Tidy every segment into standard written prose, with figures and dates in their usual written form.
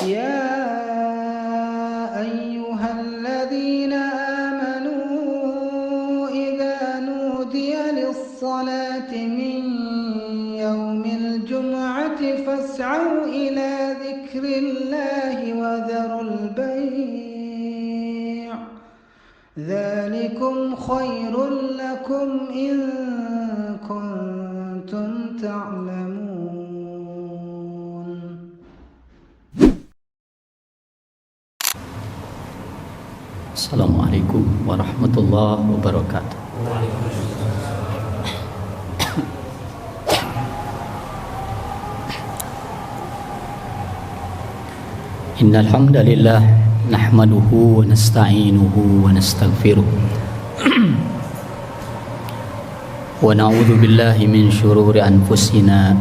يا أيها الذين آمنوا إذا نودي للصلاة من يوم الجمعة فاسعوا إلى ذكر الله وذروا البيع ذلكم خير لكم إن كنتم تعلمون. Assalamualaikum warahmatullahi wabarakatuh. Innal hamdalillah nahmaduhu wa nasta'inuhu wa nastaghfiruh wa na'udzu billahi min shururi anfusina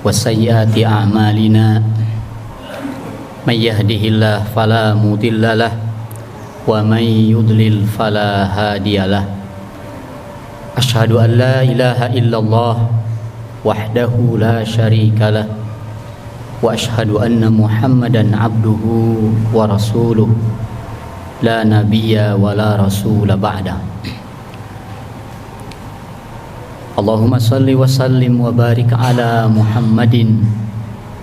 wa sayyiati a'malina. May yahdihillahu fala mudhillalah wa may yudlil fala hadiyalah. Asyhadu an la ilaha illallah wahdahu la syarikalah wa asyhadu anna Muhammadan abduhu wa rasuluh la nabiyya wa la rasula ba'da. Allahumma salli wa sallim wa barik ala Muhammadin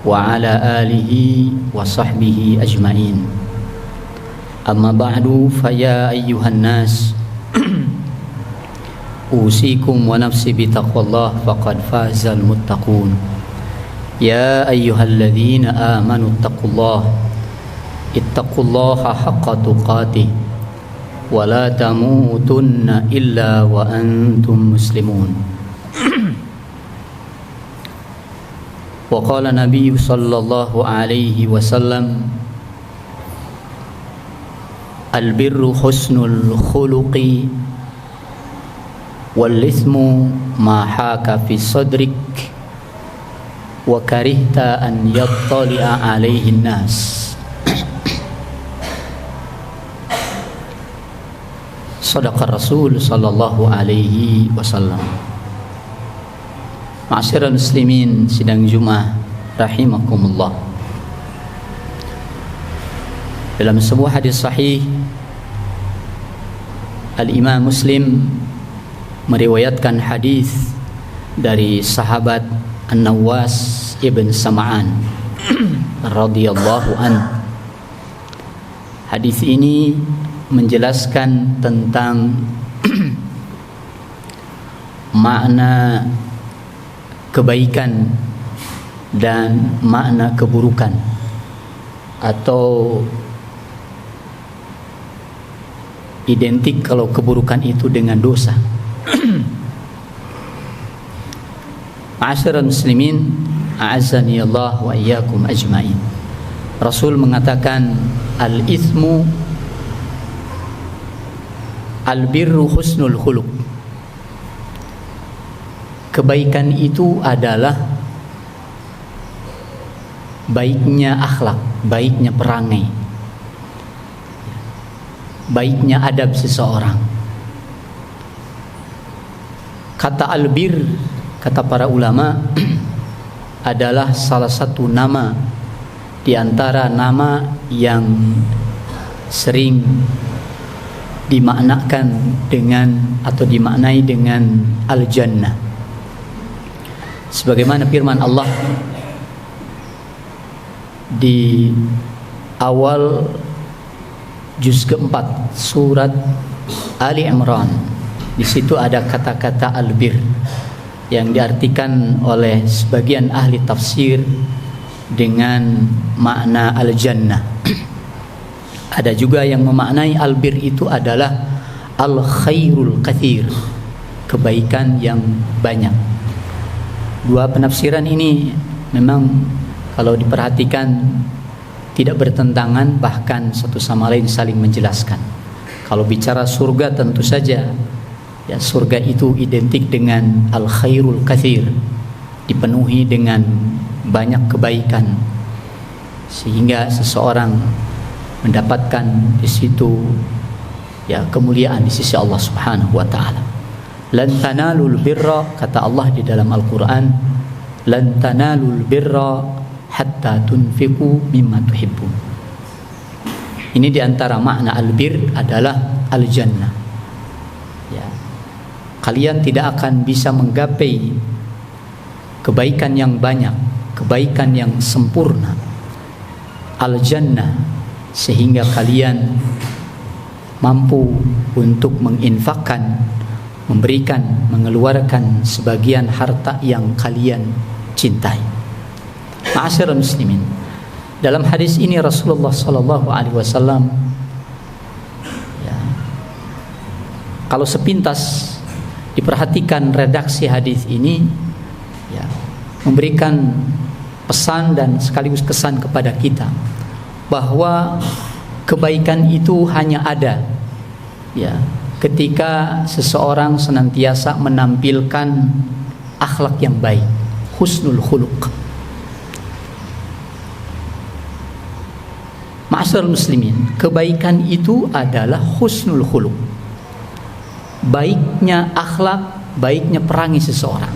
wa ala alihi wa sahbihi ajma'in. Amma ba'du, fa ya ayyuhan nas usikum wa nafsi bi taqwallah faqad fazal muttaqun. Ya ayyuhalladzina amanu ittaqullaha haqqa tuqatih wa la tamutunna illa wa antum muslimun. Wa qala Nabi sallallahu alaihi wasallam, al-birru husnul khuluqi wal ithmu ma haka fi sadrik wa karihta an yattali'a alaihi nas. Shadaqa Rasul sallallahu alaihi wasallam. Ma'asyiral muslimin sidang Jumat rahimakumullah. Dalam sebuah hadis sahih, Al-Imam Muslim meriwayatkan hadis dari sahabat An-Nawas ibn Sam'an radhiyallahu an. Hadis ini menjelaskan tentang makna kebaikan dan makna keburukan, atau identik kalau keburukan itu dengan dosa. Ma'asyiral muslimin, a'azzani Allah wa iyyakum ajma'in. Rasul mengatakan, al-ithmu al-birru husnul khuluq. Kebaikan itu adalah baiknya akhlak, baiknya perangai, baiknya adab seseorang. Kata albir, kata para ulama, adalah salah satu nama di antara nama yang sering dimaknakan dengan atau dimaknai dengan al-jannah. Sebagaimana firman Allah di awal juz keempat surat Ali Imran. Di situ ada kata-kata albir yang diartikan oleh sebagian ahli tafsir dengan makna al-jannah. Ada juga yang memaknai albir itu adalah al-khairul katsir, kebaikan yang banyak. Dua penafsiran ini memang kalau diperhatikan tidak bertentangan, bahkan satu sama lain saling menjelaskan. Kalau bicara surga, tentu saja ya, surga itu identik dengan al-khairul katsir, dipenuhi dengan banyak kebaikan, sehingga seseorang mendapatkan di situ ya kemuliaan di sisi Allah Subhanahu wa taala. Lan tanalul birra, kata Allah di dalam Al-Qur'an, lan tanalul birra hatta tunfiqu mimma tuhibbun. Ini diantara makna albir adalah al-jannah. Ya. Kalian tidak akan bisa menggapai kebaikan yang banyak, kebaikan yang sempurna, al-jannah, sehingga kalian mampu untuk menginfakkan, memberikan, mengeluarkan sebagian harta yang kalian cintai. Ma'asyiral muslimin, dalam hadis ini Rasulullah sallallahu alaihi wasallam, ya, kalau sepintas diperhatikan redaksi hadis ini, ya, memberikan pesan dan sekaligus kesan kepada kita bahwa kebaikan itu hanya ada, ya, ketika seseorang senantiasa menampilkan akhlak yang baik, husnul khuluq. Ma'asyiral muslimin, kebaikan itu adalah husnul khuluq. Baiknya akhlak, baiknya perangi seseorang.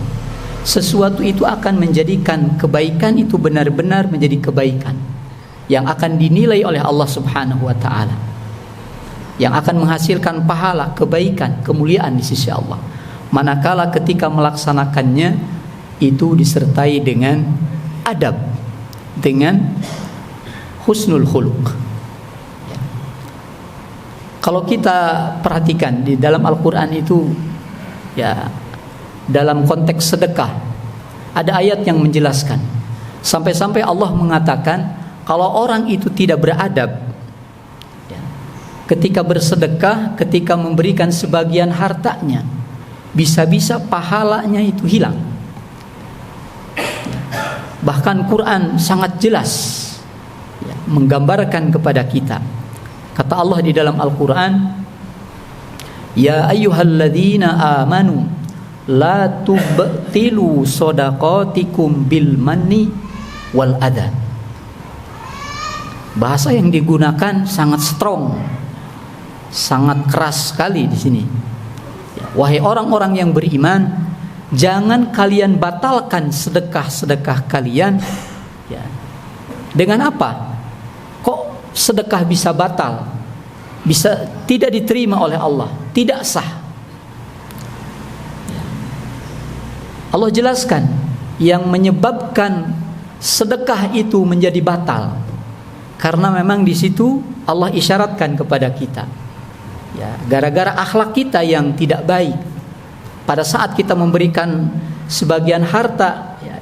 Sesuatu itu akan menjadikan kebaikan itu benar-benar menjadi kebaikan yang akan dinilai oleh Allah Subhanahu wa taala, yang akan menghasilkan pahala, kebaikan, kemuliaan di sisi Allah. Manakala ketika melaksanakannya itu disertai dengan adab, dengan husnul khuluq. Ya. Kalau kita perhatikan di dalam Al-Quran itu, ya, dalam konteks sedekah ada ayat yang menjelaskan, sampai-sampai Allah mengatakan kalau orang itu tidak beradab, ya, ketika bersedekah, ketika memberikan sebagian hartanya, bisa-bisa pahalanya itu hilang. Bahkan Quran sangat jelas, ya, menggambarkan kepada kita. Kata Allah di dalam Al-Quran, ya ayyuhalladzina amanu la tubtilu shadaqatikum bil manni wal adha. Bahasa yang digunakan sangat strong, sangat keras sekali di sini. Wahai orang-orang yang beriman, jangan kalian batalkan sedekah-sedekah kalian. Ya. Dengan apa? Kok sedekah bisa batal? Bisa tidak diterima oleh Allah, tidak sah. Ya. Allah jelaskan yang menyebabkan sedekah itu menjadi batal, karena memang di situ Allah isyaratkan kepada kita, ya, gara-gara akhlak kita yang tidak baik. Pada saat kita memberikan sebagian harta, ya,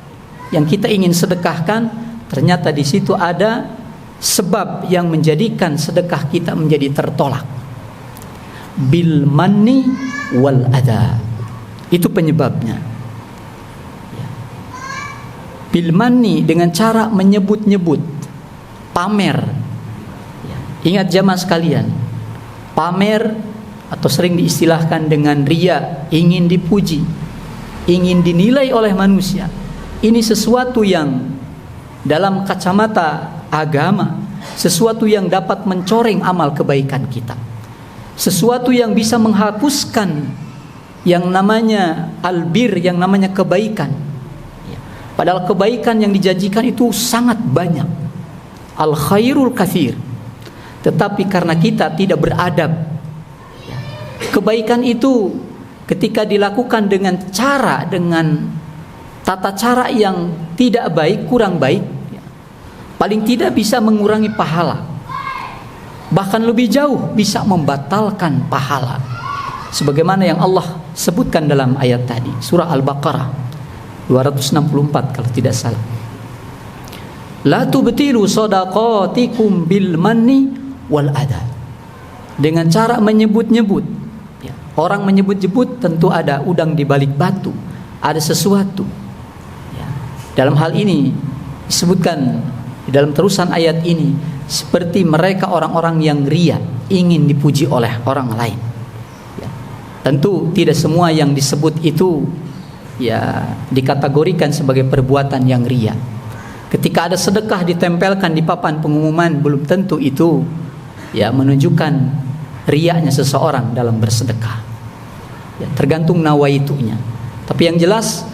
yang kita ingin sedekahkan, ternyata di situ ada sebab yang menjadikan sedekah kita menjadi tertolak. Bil manni wal adha, itu penyebabnya. Ya. Bil manni dengan cara menyebut-nyebut, pamer. Ya. Ingat jamaah sekalian, pamer atau sering diistilahkan dengan riya, ingin dipuji, ingin dinilai oleh manusia. Ini sesuatu yang dalam kacamata agama, sesuatu yang dapat mencoreng amal kebaikan kita, sesuatu yang bisa menghapuskan yang namanya albir, yang namanya kebaikan. Ya. Padahal kebaikan yang dijanjikan itu sangat banyak, al khairul katsir. Tetapi karena kita tidak beradab, ya, kebaikan itu ketika dilakukan dengan tata cara yang tidak baik, kurang baik, ya, paling tidak bisa mengurangi pahala, bahkan lebih jauh bisa membatalkan pahala, sebagaimana yang Allah sebutkan dalam ayat tadi, surah Al-Baqarah 264 kalau tidak salah. La tubtilu shadaqatikum bil manni wal adha. Dengan cara menyebut-nyebut, ya, orang menyebut-nyebut tentu ada udang di balik batu, ada sesuatu. Ya. Dalam hal ini disebutkan di dalam terusan ayat ini, seperti mereka orang-orang yang riya, ingin dipuji oleh orang lain. Ya. Tentu tidak semua yang disebut itu, ya, dikategorikan sebagai perbuatan yang riya. Ketika ada sedekah ditempelkan di papan pengumuman, belum tentu itu, ya, menunjukkan riyanya seseorang dalam bersedekah. Ya, tergantung nawaitunya. Tapi yang jelas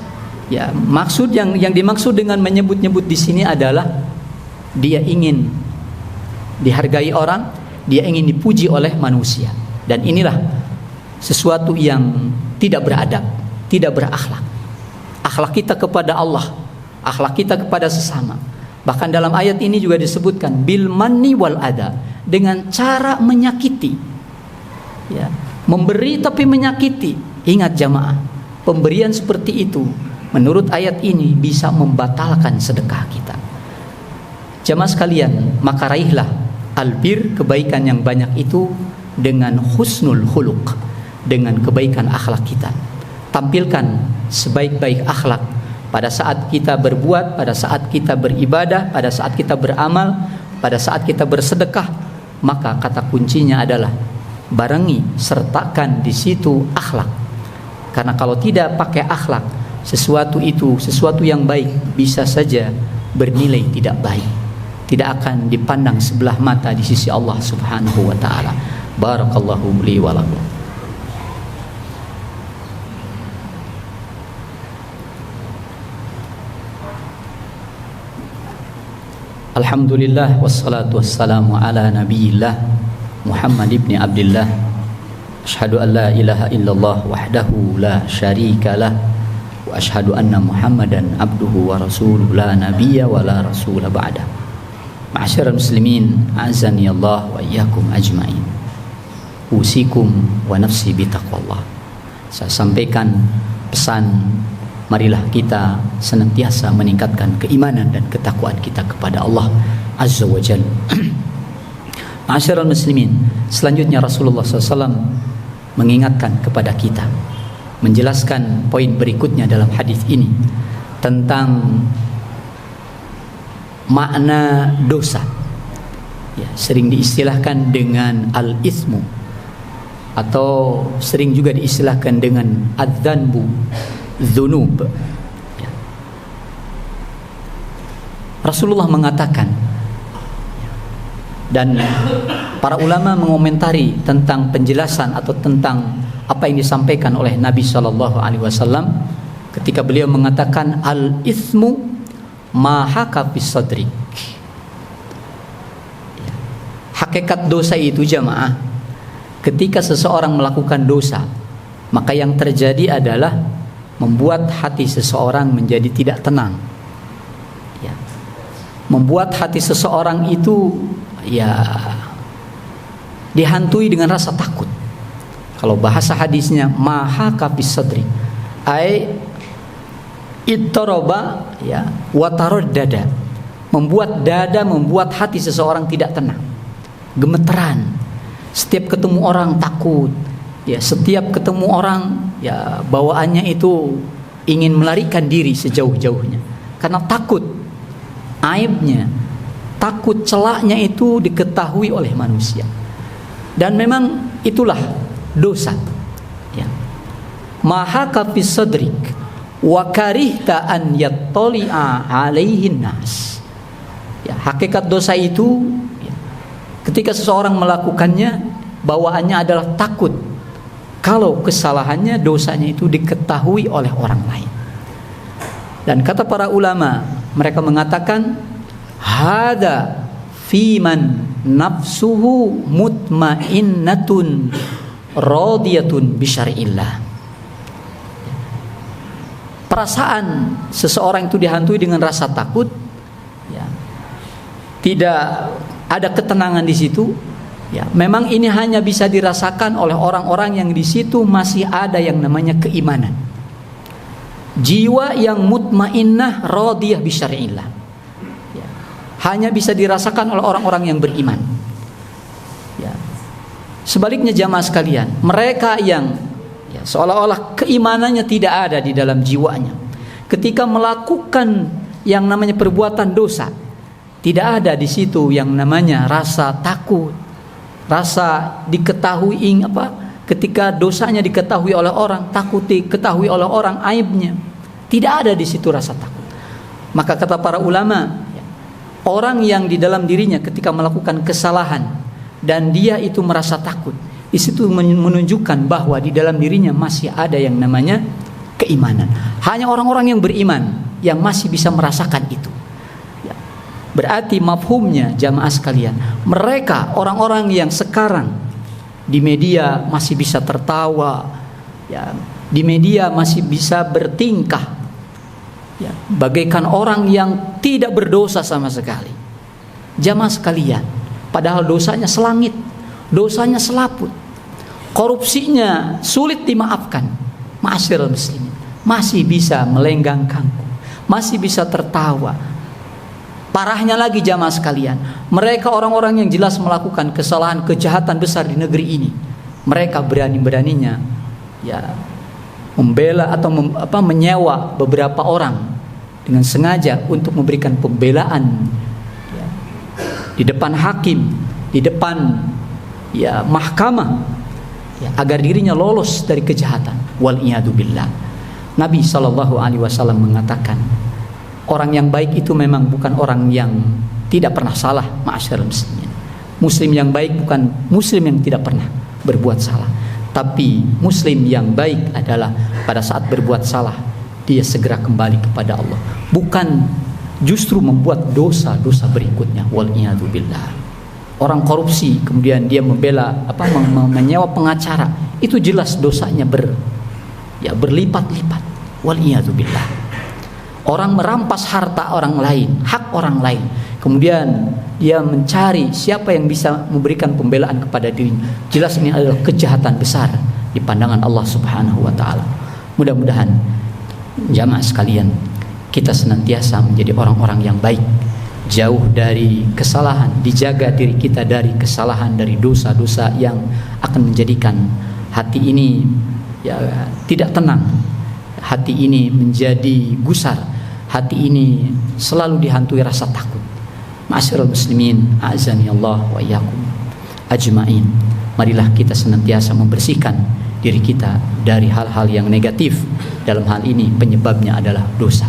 Ya, maksud yang dimaksud dengan menyebut-nyebut di sini adalah dia ingin dihargai orang, dia ingin dipuji oleh manusia. Dan inilah sesuatu yang tidak beradab, tidak berakhlak. Akhlak kita kepada Allah, akhlak kita kepada sesama. Bahkan dalam ayat ini juga disebutkan bil manni wal adha, dengan cara menyakiti. Ya, memberi tapi menyakiti. Ingat jamaah, pemberian seperti itu menurut ayat ini bisa membatalkan sedekah kita. Jamaah sekalian, maka raihlah albir, kebaikan yang banyak itu dengan husnul khuluq, dengan kebaikan akhlak kita. Tampilkan sebaik-baik akhlak pada saat kita berbuat, pada saat kita beribadah, pada saat kita beramal, pada saat kita bersedekah. Maka kata kuncinya adalah barengi, sertakan di situ akhlak. Karena kalau tidak pakai akhlak, sesuatu yang baik bisa saja bernilai tidak baik, tidak akan dipandang sebelah mata di sisi Allah Subhanahu wa taala. Barakallahu li wa lakum. Alhamdulillah wassalatu wassalamu ala nabiyillah Muhammad ibn Abdullah. Asyhadu an la ilaha illallah wahdahu la syarikalah wa asyhadu anna Muhammadan abduhu wa rasuluh la nabiyya wa la rasula ba'da. Ma'asyiral muslimin, azani Allah wa iyyakum ajmain. Usikum wa nafsi bi taqwallah. Saya sampaikan pesan, marilah kita senantiasa meningkatkan keimanan dan ketakwaan kita kepada Allah Azza wa Jalla. Ma'asyiral muslimin, selanjutnya Rasulullah SAW mengingatkan kepada kita, menjelaskan poin berikutnya dalam hadis ini tentang makna dosa. Ya, sering diistilahkan dengan al-ithmu, atau sering juga diistilahkan dengan adzanbu, dzunub. Ya. Rasulullah mengatakan, dan para ulama mengomentari tentang penjelasan atau tentang apa yang disampaikan oleh Nabi Shallallahu Alaihi Wasallam ketika beliau mengatakan al-ithmu ma haka fi sadrik. Hakikat dosa itu jamaah, ketika seseorang melakukan dosa, maka yang terjadi adalah membuat hati seseorang menjadi tidak tenang. Ya. Membuat hati seseorang itu dihantui dengan rasa takut. Kalau bahasa hadisnya maha kapis sadri, ai ittoroba watarod dada, membuat hati seseorang tidak tenang, gemeteran. Setiap ketemu orang takut, setiap ketemu orang bawaannya itu ingin melarikan diri sejauh-jauhnya karena takut aibnya, takut celaknya itu diketahui oleh manusia. Dan memang itulah dosa. Maha kafis sadrik wa karihta an yattali'a alaihin nas. Hakikat dosa itu ketika seseorang melakukannya, bawaannya adalah takut kalau kesalahannya, dosanya itu diketahui oleh orang lain. Dan kata para ulama, mereka mengatakan hada fiman nafsuhu mutmainnatun radiyatun bisyari'illah. Perasaan seseorang itu dihantui dengan rasa takut, tidak ada ketenangan di situ. Memang ini hanya bisa dirasakan oleh orang-orang yang di situ masih ada yang namanya keimanan. Jiwa yang mutmainnah radiyah bisyari'illah. Hanya bisa dirasakan oleh orang-orang yang beriman. Sebaliknya jamaah sekalian, mereka yang seolah-olah keimanannya tidak ada di dalam jiwanya, ketika melakukan yang namanya perbuatan dosa, tidak ada di situ yang namanya rasa takut, rasa diketahui ketika dosanya diketahui oleh orang, takut diketahui oleh orang aibnya, tidak ada di situ rasa takut. Maka kata para ulama, orang yang di dalam dirinya ketika melakukan kesalahan dan dia itu merasa takut, di situ menunjukkan bahwa di dalam dirinya masih ada yang namanya keimanan. Hanya orang-orang yang beriman yang masih bisa merasakan itu. Ya. Berarti mafhumnya jamaah sekalian, mereka orang-orang yang sekarang di media masih bisa tertawa, ya, di media masih bisa bertingkah, ya, bagaikan orang yang tidak berdosa sama sekali. Jamaah sekalian, padahal dosanya selangit, dosanya selaput, korupsinya sulit dimaafkan. Ma'asyiral muslimin, masih bisa melenggang kangkung, masih bisa tertawa. Parahnya lagi jamaah sekalian, mereka orang-orang yang jelas melakukan kesalahan, kejahatan besar di negeri ini, mereka berani-beraninya ya membela atau menyewa beberapa orang dengan sengaja untuk memberikan pembelaan ya, di depan hakim, di depan ya mahkamah, ya, agar dirinya lolos dari kejahatan. Wal iyadu billah. Nabi SAW mengatakan, orang yang baik itu memang bukan orang yang tidak pernah salah, ma'asyiral muslimin. Muslim yang baik bukan muslim yang tidak pernah berbuat salah, tapi muslim yang baik adalah pada saat berbuat salah dia segera kembali kepada Allah, bukan justru membuat dosa-dosa berikutnya. Wal iyadu billah. Orang korupsi kemudian dia menyewa pengacara, itu jelas dosanya berlipat-lipat. Wal iyadu billah. Orang merampas harta orang lain, hak orang lain, kemudian dia mencari siapa yang bisa memberikan pembelaan kepada dirinya. Jelas ini adalah kejahatan besar di pandangan Allah Subhanahu wa taala. Mudah-mudahan jamaah sekalian, kita senantiasa menjadi orang-orang yang baik, jauh dari kesalahan, dijaga diri kita dari kesalahan, dari dosa-dosa yang akan menjadikan hati ini ya tidak tenang, hati ini menjadi gusar, hati ini selalu dihantui rasa takut. Ma'asyiral muslimin, a'azani Allah wa iyyakum ajmain. Marilah kita senantiasa membersihkan diri kita dari hal-hal yang negatif. Dalam hal ini penyebabnya adalah dosa.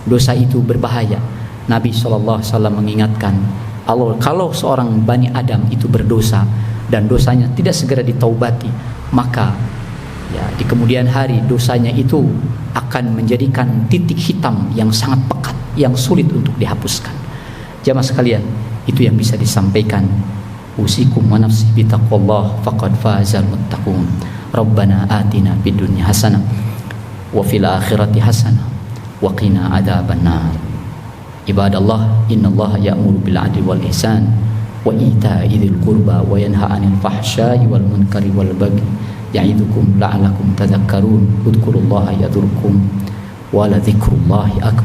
Dosa itu berbahaya. Nabi SAW mengingatkan, kalau seorang Bani Adam itu berdosa dan dosanya tidak segera ditaubati, maka ya, di kemudian hari dosanya itu akan menjadikan titik hitam yang sangat pekat, yang sulit untuk dihapuskan. Jamaah sekalian, itu yang bisa disampaikan. Usikum wa nafsi bitaqwallah faqad fazal muttaqun. Rabbana atina fid dunya hasanah wa fil akhirati hasanah wa qina adzabannar. Ibadallah, innallaha ya'muru bil 'adli wal ihsan wa ita'i dzil qurba wa yanha 'anil fahsya'i wal munkari wal baghi ya'idukum la'allakum tadhakkarun. Udhkurullaha yadhkurkum wa la dzikrullahi akbar.